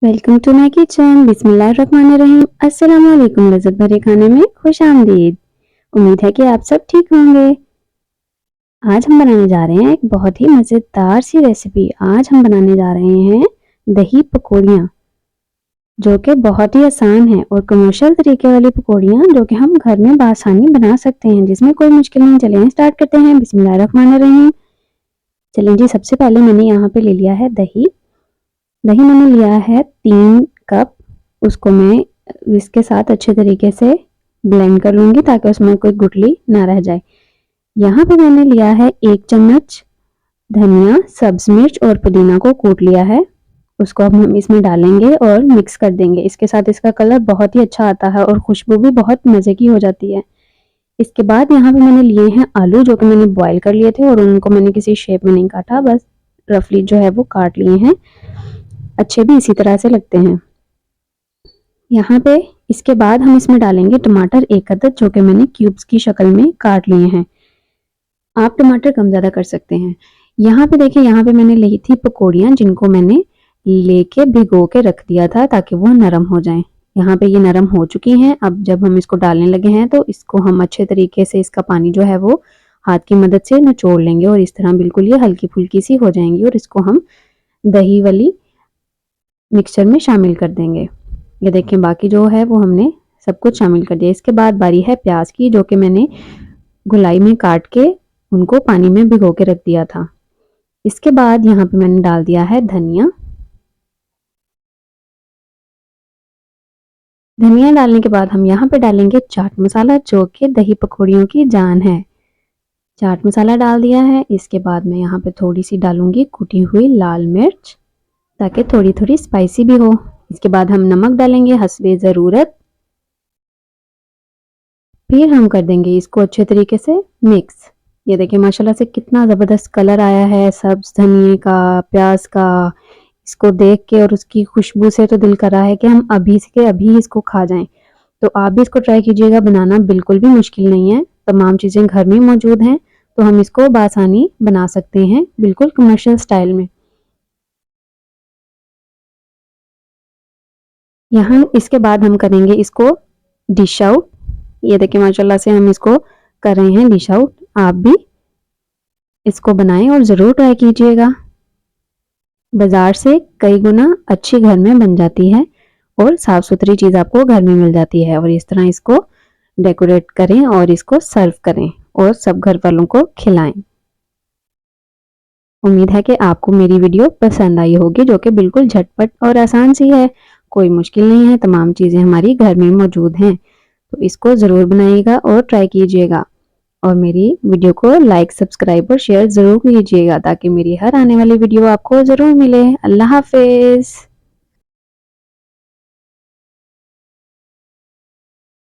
Welcome to my kitchen. बिस्मिल्लाहिर्रहमानिर्रहीम। अस्सलाम वालेकुम। लज़्ज़त भरे खाने में खुश आमदीद। उम्मीद है कि आप सब ठीक होंगे। आज हम बनाने जा रहे हैं एक बहुत ही मज़ेदार सी रेसिपी। आज हम बनाने जा रहे हैं दही पकौड़ियाँ, जो कि बहुत ही आसान है और कमर्शियल तरीके वाली पकौड़ियाँ जो कि हम घर में बआसानी बना सकते हैं, जिसमें कोई मुश्किल नहीं। चलिए स्टार्ट करते हैं। बिस्मिल्लाहिर्रहमानिर्रहीम। चलिए जी, सबसे पहले मैंने यहाँ पे ले लिया है दही। दही मैंने लिया है 3 कप। उसको मैं इसके साथ अच्छे तरीके से ब्लेंड कर लूँगी ताकि उसमें कोई गुठली ना रह जाए। यहाँ पे मैंने लिया है 1 चम्मच धनिया, सब्ज़ मिर्च और पुदीना को कूट लिया है। उसको अब हम इसमें डालेंगे और मिक्स कर देंगे। इसके साथ इसका कलर बहुत ही अच्छा आता है और खुशबू भी बहुत मज़े की हो जाती है। इसके बाद यहाँ पे मैंने लिए हैं आलू, जो कि मैंने बॉयल कर लिए थे और उनको मैंने किसी शेप में नहीं काटा, बस रफली जो है वो काट लिए हैं। अच्छे भी इसी तरह से लगते हैं। यहाँ पे इसके बाद हम इसमें डालेंगे टमाटर 1 अदद, जो कि मैंने क्यूब्स की शक्ल में काट लिए हैं। आप टमाटर कम ज़्यादा कर सकते हैं। यहाँ पे देखिए, यहाँ पे मैंने ली थी पकौड़ियाँ, जिनको मैंने लेके भिगो के रख दिया था ताकि वो नरम हो जाएं। यहाँ पे ये नरम हो चुकी हैं। अब जब हम इसको डालने लगे हैं तो इसको हम अच्छे तरीके से इसका पानी जो है वो हाथ की मदद से निचोड़ लेंगे और इस तरह बिल्कुल ये हल्की फुल्की सी हो जाएंगी और इसको हम दही वाली मिक्सचर में शामिल कर देंगे। ये देखें, बाकी जो है वो हमने सब कुछ शामिल कर दिया। इसके बाद बारी है प्याज की, जो कि मैंने गोलाई में काट के उनको पानी में भिगो के रख दिया था। इसके बाद यहाँ पे मैंने डाल दिया है धनिया। धनिया डालने के बाद हम यहाँ पे डालेंगे चाट मसाला, जो कि दही पकौड़ियों की जान है। चाट मसाला डाल दिया है। इसके बाद मैं यहाँ पे थोड़ी सी डालूंगी कुटी हुई लाल मिर्च, ताकि थोड़ी थोड़ी स्पाइसी भी हो। इसके बाद हम नमक डालेंगे हस्बे ज़रूरत। फिर हम कर देंगे इसको अच्छे तरीके से मिक्स। ये देखिए, माशाल्लाह से कितना ज़बरदस्त कलर आया है सब्ज़ धनिए का, प्याज का। इसको देख के और उसकी खुशबू से तो दिल कर रहा है कि हम अभी से अभी इसको खा जाएं। तो आप भी इसको ट्राई कीजिएगा। बनाना बिल्कुल भी मुश्किल नहीं है। तमाम चीज़ें घर में मौजूद हैं, तो हम इसको बआसानी बना सकते हैं, बिल्कुल कमर्शियल स्टाइल में। यहाँ इसके बाद हम करेंगे इसको डिश आउट। ये देखिए, माशाल्लाह से हम इसको कर रहे हैं डिश आउट। आप भी इसको बनाएं और ज़रूर ट्राई कीजिएगा। बाज़ार से कई गुना अच्छी घर में बन जाती है और साफ़ सुथरी चीज़ आपको घर में मिल जाती है। और इस तरह इसको डेकोरेट करें और इसको सर्व करें और सब घर वालों को खिलाएं। उम्मीद है कि आपको मेरी वीडियो पसंद आई होगी, जो कि बिल्कुल झटपट और आसान सी है। कोई मुश्किल नहीं है, तमाम चीज़ें हमारी घर में मौजूद हैं। तो इसको ज़रूर बनाइएगा और ट्राई कीजिएगा। और मेरी वीडियो को लाइक, सब्सक्राइब और शेयर ज़रूर कीजिएगा ताकि मेरी हर आने वाली वीडियो आपको ज़रूर मिले। अल्लाह हाफ़िज़।